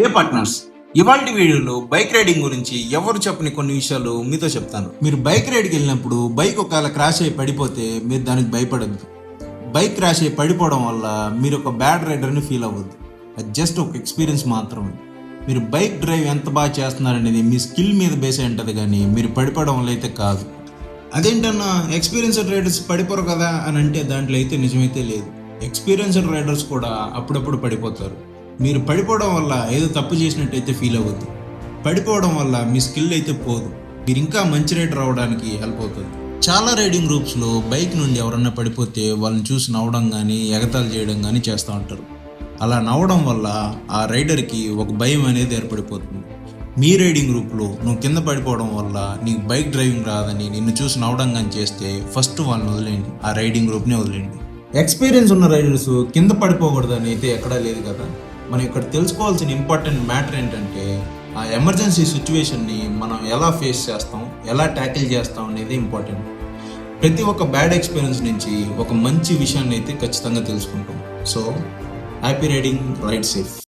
ఏ partners, ఇవాల్టి వీడియోలో bike riding గురించి ఎవరు చెప్పని కొన్ని విషయాలు మీతో చెప్తాను. మీరు బైక్ రైడ్కి వెళ్ళినప్పుడు బైక్ ఒకవేళ క్రాష్ అయ్యి పడిపోతే మీరు దానికి భయపడద్దు. బైక్ క్రాష్ అయ్యి పడిపోవడం వల్ల మీరు ఒక బ్యాడ్ రైడర్ని ఫీల్ అవ్వద్దు. అది జస్ట్ ఒక ఎక్స్పీరియన్స్ మాత్రమే. మీరు బైక్ డ్రైవ్ ఎంత బాగా చేస్తున్నారనేది మీ స్కిల్ మీద బేస్ అయి ఉంటుంది, కానీ మీరు పడిపోవడం వల్ల అయితే కాదు. అదేంటన్నా ఎక్స్పీరియన్స్డ్ రైడర్స్ పడిపోరు కదా అని అంటే దాంట్లో అయితే నిజమైతే లేదు. ఎక్స్పీరియన్స్డ్ రైడర్స్ కూడా అప్పుడప్పుడు పడిపోతారు. మీరు పడిపోవడం వల్ల ఏదో తప్పు చేసినట్టయితే ఫీల్ అవ్వద్దు. పడిపోవడం వల్ల మీ స్కిల్ అయితే పోదు, మీరు ఇంకా మంచి రైడర్ అవ్వడానికి హెల్ప్ అవుతుంది. చాలా రైడింగ్ గ్రూప్స్లో బైక్ నుండి ఎవరన్నా పడిపోతే వాళ్ళని చూసి నవ్వడం కానీ ఎగతాళి చేయడం కానీ చేస్తూ ఉంటారు. అలా నవ్వడం వల్ల ఆ రైడర్కి ఒక భయం అనేది ఏర్పడిపోతుంది. మీ రైడింగ్ గ్రూప్లో నువ్వు కింద పడిపోవడం వల్ల నీకు బైక్ డ్రైవింగ్ రాదని నిన్ను చూసి నవ్వడం కానీ చేస్తే ఫస్ట్ వాళ్ళని వదిలేయండి, ఆ రైడింగ్ గ్రూప్ని వదిలేయండి. ఎక్స్పీరియన్స్ ఉన్న రైడర్స్ కింద పడిపోకూడదని అయితే ఎక్కడా లేదు కదా. మనం ఇక్కడ తెలుసుకోవాల్సిన ఇంపార్టెంట్ మ్యాటర్ ఏంటంటే ఆ ఎమర్జెన్సీ సిచ్యువేషన్ని మనం ఎలా ఫేస్ చేస్తాం, ఎలా ట్యాకిల్ చేస్తాం అనేది ఇంపార్టెంట్. ప్రతి ఒక్క బ్యాడ్ ఎక్స్పీరియన్స్ నుంచి ఒక మంచి విషయాన్ని అయితే ఖచ్చితంగా తెలుసుకుంటాం. So happy riding, ride safe.